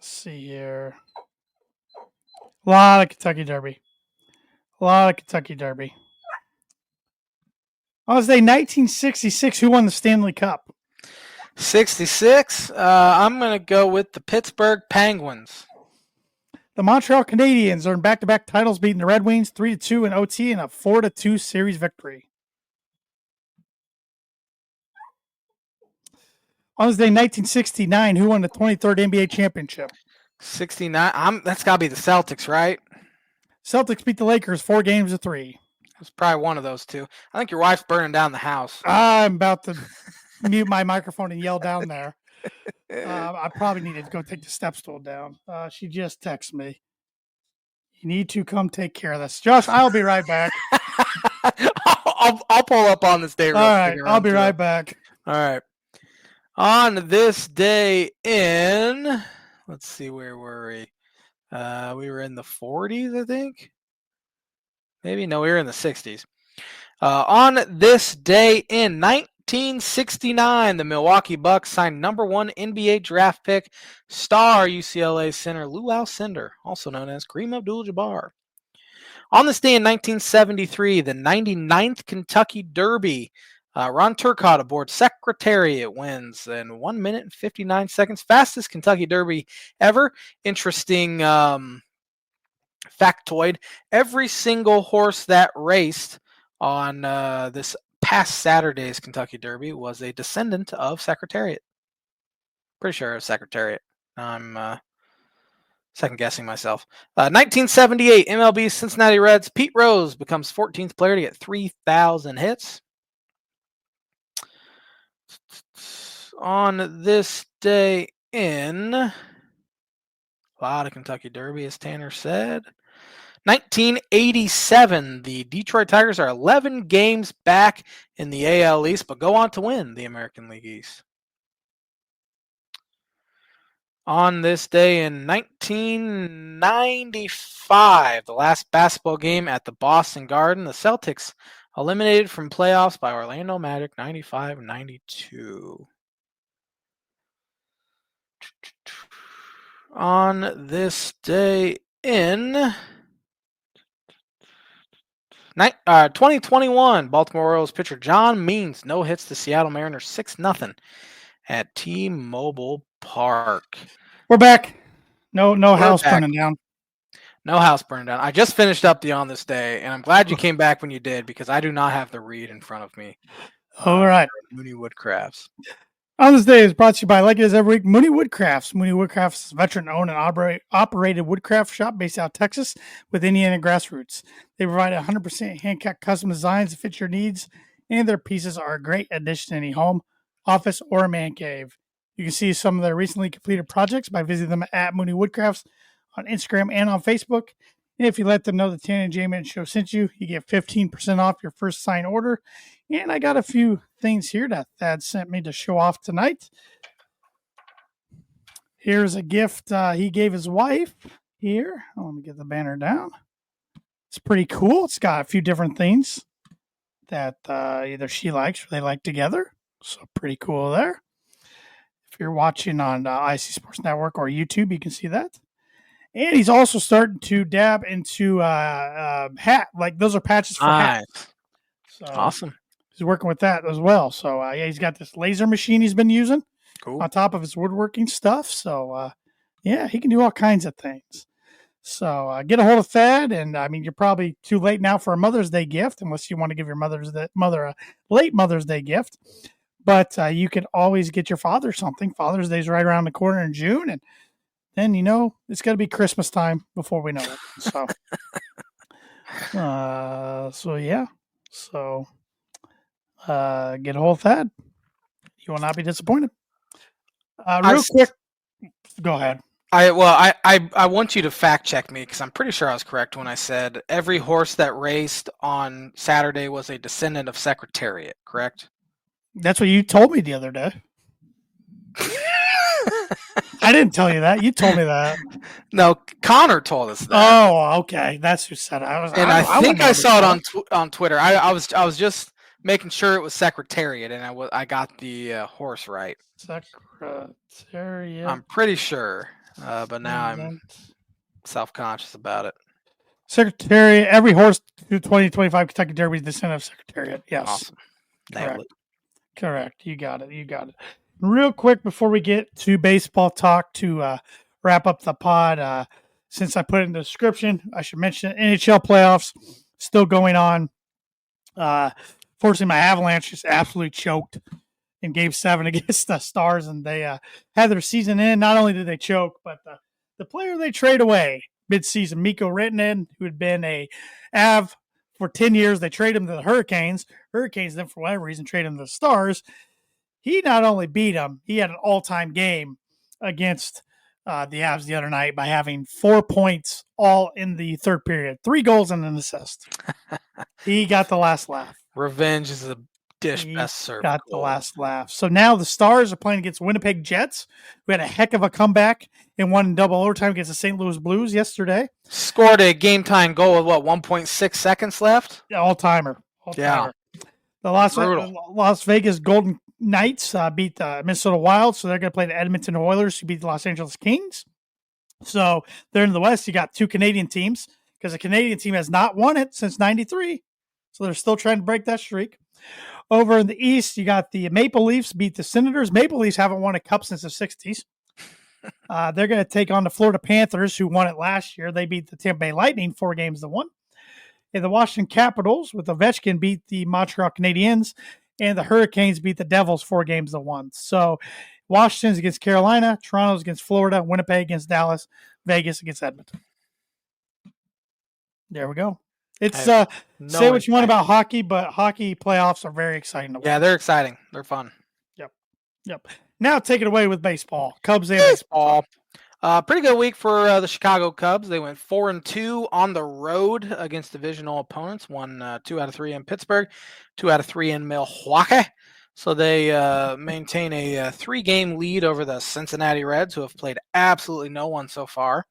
see here. A lot of Kentucky Derby. On this day, 1966, who won the Stanley Cup? 66. I'm going to go with the Pittsburgh Penguins. The Montreal Canadiens earned back-to-back titles, beating the Red Wings 3-2 in OT and a 4-2 series victory. On this day, 1969, who won the 23rd NBA championship? 69. That's got to be the Celtics, right? Celtics beat the Lakers 4-3. It's probably one of those two. I think your wife's burning down the house. I'm about to mute my microphone and yell down there. I probably needed to go take the step stool down. She just texted me. You need to come take care of this. Josh, I'll be right back. I'll pull up on this day real quick. All right, I'll be right back. All right. On this day in, let's see, where were we? We were in the 40s, I think. Maybe, no, we were in the 60s. On this day in 1969, the Milwaukee Bucks signed number 1 NBA draft pick, star UCLA center Lou Alcindor, also known as Kareem Abdul-Jabbar. On this day in 1973, the 99th Kentucky Derby, Ron Turcotte aboard Secretariat wins in 1 minute and 59 seconds. Fastest Kentucky Derby ever. Interesting factoid. Every single horse that raced on this past Saturday's Kentucky Derby was a descendant of Secretariat. Pretty sure it was Secretariat. I'm second guessing myself. 1978 MLB Cincinnati Reds. Pete Rose becomes 14th player to get 3,000 hits. On this day in, a lot of Kentucky Derby, as Tanner said. 1987, the Detroit Tigers are 11 games back in the AL East, but go on to win the American League East. On this day in 1995, the last basketball game at the Boston Garden, the Celtics eliminated from playoffs by Orlando Magic 95-92. On this day in 2021, Baltimore Orioles pitcher John Means no hits the Seattle Mariners 6-0 at T-Mobile Park. We're back. No house burning down. No house burning down. I just finished up the On This Day, and I'm glad you came back when you did because I do not have the read in front of me. All right. Mooney Woodcrafts. On This Day is brought to you by, like it is every week, Mooney Woodcrafts. Mooney Woodcrafts is a veteran-owned and operated woodcraft shop based out of Texas with Indiana grassroots. They provide 100% hand-cut custom designs that fit your needs, and their pieces are a great addition to any home, office, or man cave. You can see some of their recently completed projects by visiting them at Mooney Woodcrafts on Instagram and on Facebook. And if you let them know the Tan and J-Man Show sent you, you get 15% off your first sign order. And I got a few things here that Thad sent me to show off tonight. Here's a gift he gave his wife here. Let me get the banner down. It's pretty cool. It's got a few different things that either she likes or they like together. So pretty cool there. If you're watching on IC Sports Network or YouTube, you can see that. And he's also starting to dab into hat. Like those are patches for hats. So awesome. He's working with that as well. So yeah, he's got this laser machine he's been using on top of his woodworking stuff. So yeah, he can do all kinds of things. So get a hold of Thad, and I mean, you're probably too late now for a Mother's Day gift, unless you want to give your mother a late Mother's Day gift. But you can always get your father something. Father's Day's right around the corner in June, and then it's going to be Christmas time before we know it. So, yeah. So, get a hold of Thad. You will not be disappointed. Real quick, go ahead. I want you to fact check me because I'm pretty sure I was correct when I said every horse that raced on Saturday was a descendant of Secretariat, correct? That's what you told me the other day. I didn't tell you that. You told me that. No, Connor told us that. Oh, okay. That's who said it. I think I saw it on Twitter. I was just making sure it was Secretariat, and I got the horse right. Secretariat. I'm pretty sure, but now I'm self-conscious about it. Secretariat. Every horse through 2025 Kentucky Derby is descendant of Secretariat. Yes. Awesome. Nailed it. Correct. You got it. Real quick before we get to baseball talk to wrap up the pod, since I put it in the description, I should mention NHL Playoffs still going on. Fortunately, my Avalanche just absolutely choked in Game 7 against the Stars, and they had their season in. Not only did they choke, but the player they trade away midseason, Mikko Rantanen, who had been a Av for 10 years, they traded him to the Hurricanes. Hurricanes then, for whatever reason, traded him to the Stars. He not only beat him, he had an all-time game against the Avs the other night by having 4 points all in the third period. 3 goals and an assist. He got the last laugh. Revenge is a dish best served. Got the last laugh. So now the Stars are playing against Winnipeg Jets, who had a heck of a comeback and won in double overtime against the St. Louis Blues yesterday. Scored a game-time goal with 1.6 seconds left? Yeah, all-timer. Yeah. The Las Vegas Golden Knights beat the Minnesota Wild, so they're going to play the Edmonton Oilers, who beat the Los Angeles Kings. So they're in the West. You got 2 Canadian teams because the Canadian team has not won it since '93. So they're still trying to break that streak. Over in the East, you got the Maple Leafs beat the Senators. Maple Leafs haven't won a cup since the 60s. They're going to take on the Florida Panthers, who won it last year. They beat the Tampa Bay Lightning 4-1. And the Washington Capitals with Ovechkin beat the Montreal Canadiens, and the Hurricanes beat the Devils 4-1. So Washington's against Carolina, Toronto's against Florida, Winnipeg against Dallas, Vegas against Edmonton. There we go. It's say what you want about hockey, but hockey playoffs are very exciting to watch. Yeah, they're exciting. They're fun. Yep. Now take it away with baseball. Cubs and baseball. Pretty good week for the Chicago Cubs. They went 4-2 on the road against divisional opponents. Won 2 out of 3 in Pittsburgh, 2 out of 3 in Milwaukee. So they maintain a 3-game lead over the Cincinnati Reds, who have played absolutely no one so far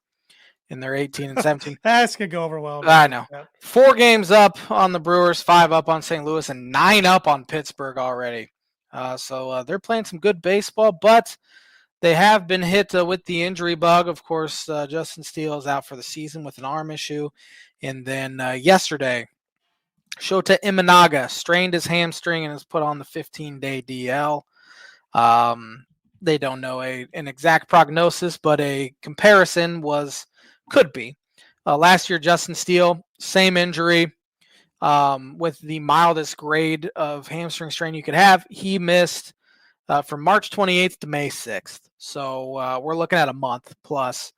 in their 18 and 17. That could go over well. I know. 4 games up on the Brewers, 5 up on St. Louis, and 9 up on Pittsburgh already. So they're playing some good baseball, but they have been hit with the injury bug. Of course, Justin Steele is out for the season with an arm issue. And then yesterday, Shota Imanaga strained his hamstring and is put on the 15-day DL. They don't know an exact prognosis, but a comparison could be. Last year, Justin Steele, same injury with the mildest grade of hamstring strain you could have. He missed from March 28th to May 6th. So we're looking at a month plus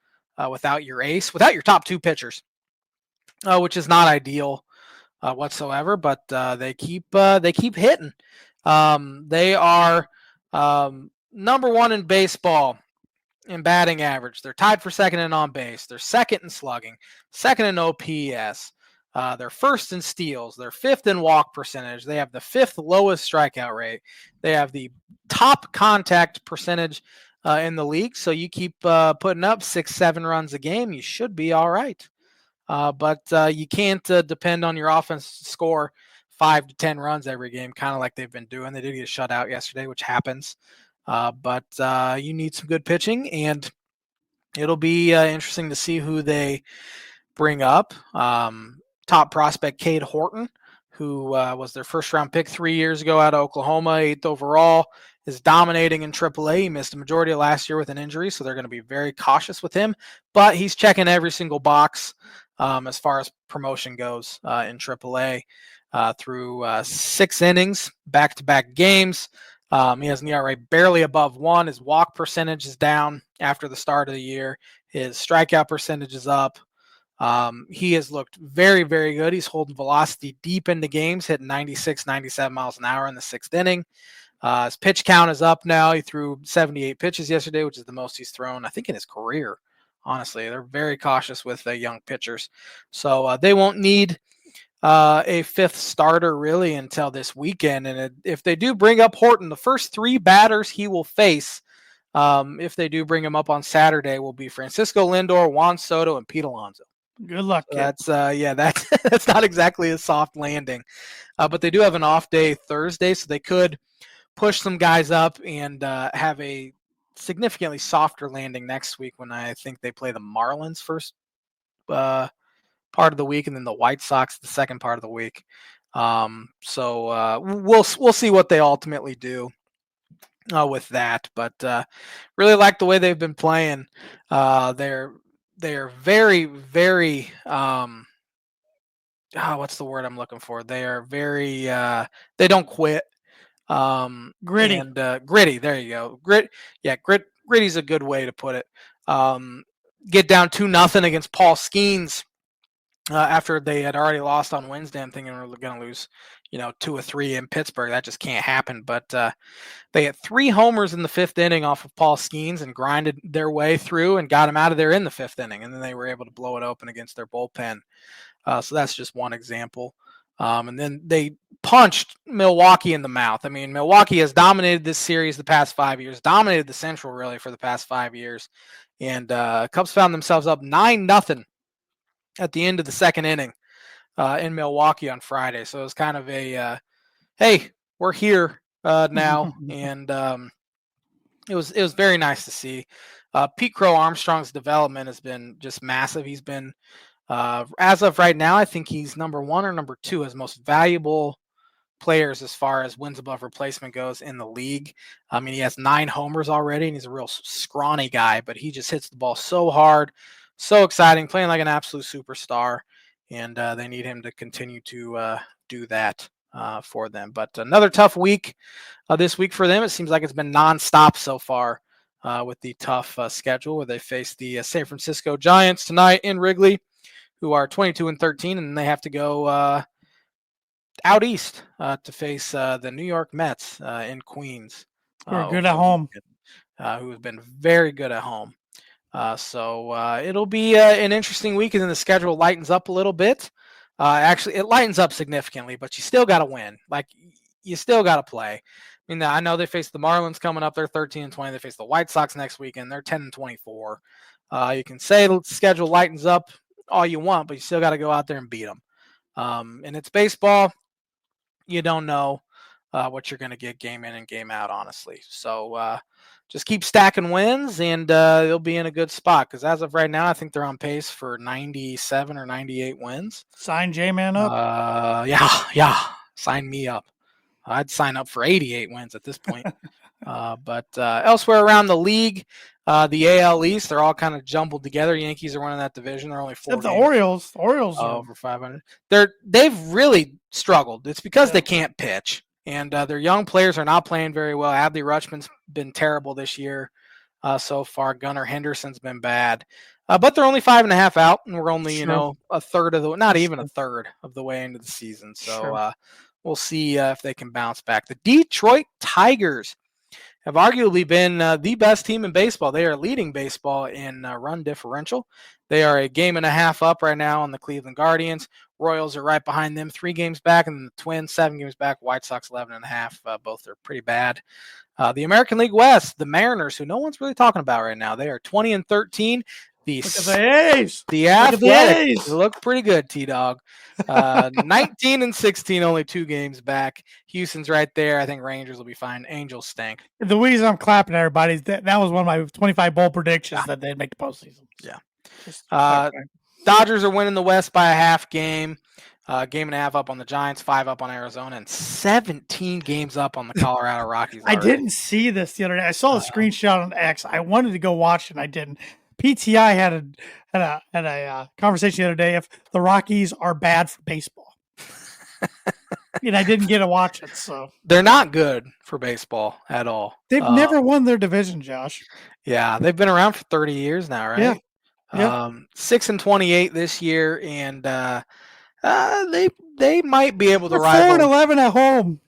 without your ace, without your top 2 pitchers, which is not ideal whatsoever. But they keep hitting. They are number 1 in baseball in batting average. They're tied for second in on base. They're second in slugging, second in OPS. They're first in steals. They're 5th in walk percentage. They have the 5th lowest strikeout rate. They have the top contact percentage in the league. So you keep putting up 6-7 runs a game, you should be all right. But you can't depend on your offense to score 5 to 10 runs every game, kind of like they've been doing. They did get shut out yesterday, which happens. But you need some good pitching, and it'll be interesting to see who they bring up. Top prospect Cade Horton, who was their first-round pick 3 years ago out of Oklahoma, 8th overall, is dominating in AAA. He missed a majority of last year with an injury, so they're going to be very cautious with him. But he's checking every single box as far as promotion goes in AAA through 6 innings, back-to-back games. He has an ERA barely above 1. His walk percentage is down after the start of the year. His strikeout percentage is up. He has looked very, very good. He's holding velocity deep into games, hitting 96, 97 miles an hour in the 6th inning. His pitch count is up now. He threw 78 pitches yesterday, which is the most he's thrown, I think, in his career. Honestly, they're very cautious with young pitchers. So they won't need a 5th starter really until this weekend. And if they do bring up Horton, the first 3 batters he will face, if they do bring him up on Saturday, will be Francisco Lindor, Juan Soto, and Pete Alonso. Good luck, kid. That's that's not exactly a soft landing. But they do have an off day Thursday, so they could push some guys up and have a significantly softer landing next week when I think they play the Marlins first part of the week and then the White Sox the second part of the week. So we'll see what they ultimately do with that. But really like the way they've been playing. They're very, very what's the word I'm looking for? They are very they don't quit. Gritty. And gritty. There you go. Gritty's a good way to put it. Get down 2-0 against Paul Skeens after they had already lost on Wednesday. I'm thinking we're going to lose, 2 or 3 in Pittsburgh. That just can't happen. But they had 3 homers in the 5th inning off of Paul Skeens and grinded their way through and got him out of there in the 5th inning. And then they were able to blow it open against their bullpen. So that's just one example. And then they punched Milwaukee in the mouth. I mean, Milwaukee has dominated this series the past 5 years, dominated the Central really for the past 5 years. And Cubs found themselves up 9-0 at the end of the 2nd inning in Milwaukee on Friday. So it was kind of a, hey, we're here now. And it was very nice to see. Pete Crow Armstrong's development has been just massive. He's been, as of right now, I think he's number 1 or number 2 as most valuable players as far as wins above replacement goes in the league. I mean, he has 9 homers already, and he's a real scrawny guy, but he just hits the ball so hard, so exciting, playing like an absolute superstar, and they need him to continue to do that for them. But another tough week this week for them. It seems like it's been nonstop so far with the tough schedule where they face the San Francisco Giants tonight in Wrigley, who are 22-13, and they have to go out east to face the New York Mets in Queens. Who are good at home. Who have been very good at home. So it'll be an interesting week, and then the schedule lightens up a little bit. Actually, it lightens up significantly, but you still got to win. Like, you still got to play. I mean, I know they face the Marlins coming up. They're 13-20. They face the White Sox next weekend. They're 10-24. You can say the schedule lightens up all you want, but you still got to go out there and beat them. And it's baseball. You don't know what you're going to get game in and game out, honestly. So just keep stacking wins, and they'll be in a good spot. Because as of right now, I think they're on pace for 97 or 98 wins. Sign J-Man up. Yeah. Sign me up. I'd sign up for 88 wins at this point. But elsewhere around the league, the AL East, they're all kind of jumbled together. Yankees are winning that division. They're only 4 Except the games Orioles. The Orioles are over 500. They've really struggled. It's because they can't pitch, and their young players are not playing very well. Adley Rutschman's been terrible this year so far. Gunnar Henderson's been bad. But they're only 5.5 out, and we're only, a third of the, not even a third of the way into the season. So we'll see if they can bounce back. The Detroit Tigers have arguably been the best team in baseball. They are leading baseball in run differential. They are a game and a half up right now on the Cleveland Guardians. Royals are right behind them, 3 games back, and the Twins 7 games back. White Sox 11.5. Both are pretty bad. The American League West, the Mariners, who no one's really talking about right now, they are 20-13. Look at the A's. The Athletics look pretty good, T-Dog. 19-16, only 2 games back. Houston's right there. I think Rangers will be fine. Angels stink. The reason I'm clapping everybody is that was one of my 25 bold predictions that they'd make the postseason. Yeah. Dodgers are winning the West by a half game. Game and a half up on the Giants, 5 up on Arizona, and 17 games up on the Colorado Rockies. I didn't see this the other day. I saw the screenshot on X. I wanted to go watch it, and I didn't. PTI had a conversation the other day if the Rockies are bad for baseball. And I didn't get to watch it, so they're not good for baseball at all. They've never won their division, Josh. Yeah, they've been around for 30 years now, right? Yeah. 6-28 this year, and they might be able to rival 4-11 at home.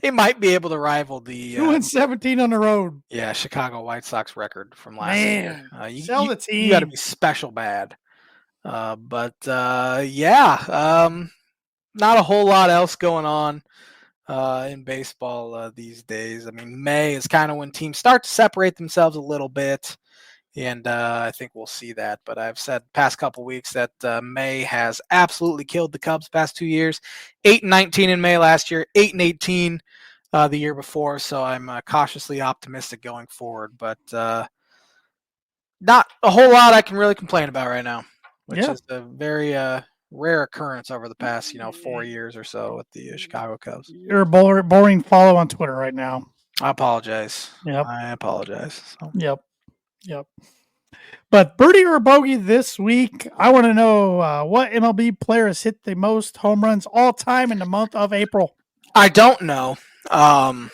They might be able to rival the 2-17 on the road. Yeah, Chicago White Sox record from last year. Sell the team. You got to be special bad. But not a whole lot else going on in baseball these days. I mean, May is kind of when teams start to separate themselves a little bit. And I think we'll see that. But I've said past couple weeks that May has absolutely killed the Cubs past 2 years. 8-19 in May last year, 8-18 the year before. So I'm cautiously optimistic going forward. But not a whole lot I can really complain about right now, which is a very rare occurrence over the past 4 years or so with the Chicago Cubs. You're a boring follow on Twitter right now. I apologize. Yep. I apologize. So. Yep. But birdie or bogey this week, I want to know what MLB player has hit the most home runs all time in the month of April. I don't know. I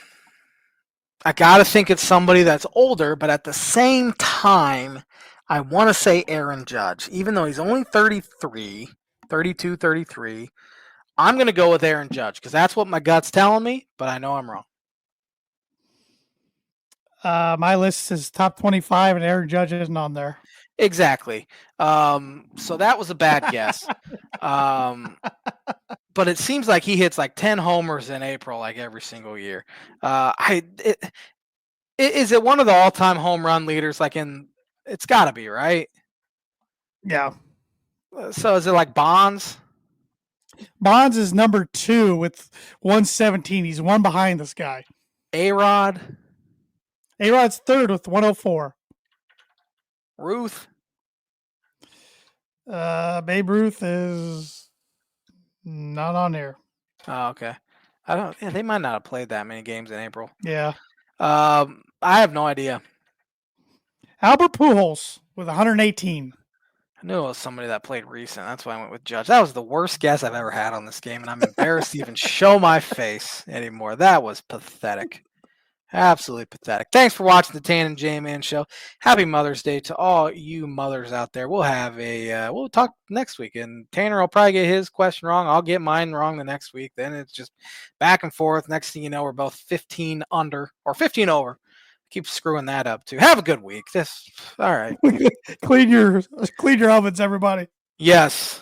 got to think it's somebody that's older, but at the same time, I want to say Aaron Judge. Even though he's only 33, 32, 33, I'm going to go with Aaron Judge because that's what my gut's telling me, but I know I'm wrong. My list is top 25, and Aaron Judge isn't on there. Exactly. So that was a bad guess. But it seems like he hits like 10 homers in April, like every single year. Is it one of the all-time home run leaders? It's got to be, right? Yeah. So is it like Bonds? Bonds is number 2 with 117. He's one behind this guy. A-Rod? A-Rod's third with 104. Ruth? Babe Ruth is not on there. Oh, okay. They might not have played that many games in April. Yeah. I have no idea. Albert Pujols with 118. I knew it was somebody that played recent. That's why I went with Judge. That was the worst guess I've ever had on this game, and I'm embarrassed to even show my face anymore. That was pathetic. Absolutely pathetic. Thanks for watching the Tan and J-Man show. Happy Mother's Day to all you mothers out there. We'll have we'll talk next week, and Tanner will probably get his question wrong. I'll get mine wrong the next week. Then it's just back and forth. Next thing you know, we're both 15 under or 15 over Keep screwing that up too. Have a good week. All right. Clean your ovens, everybody. Yes.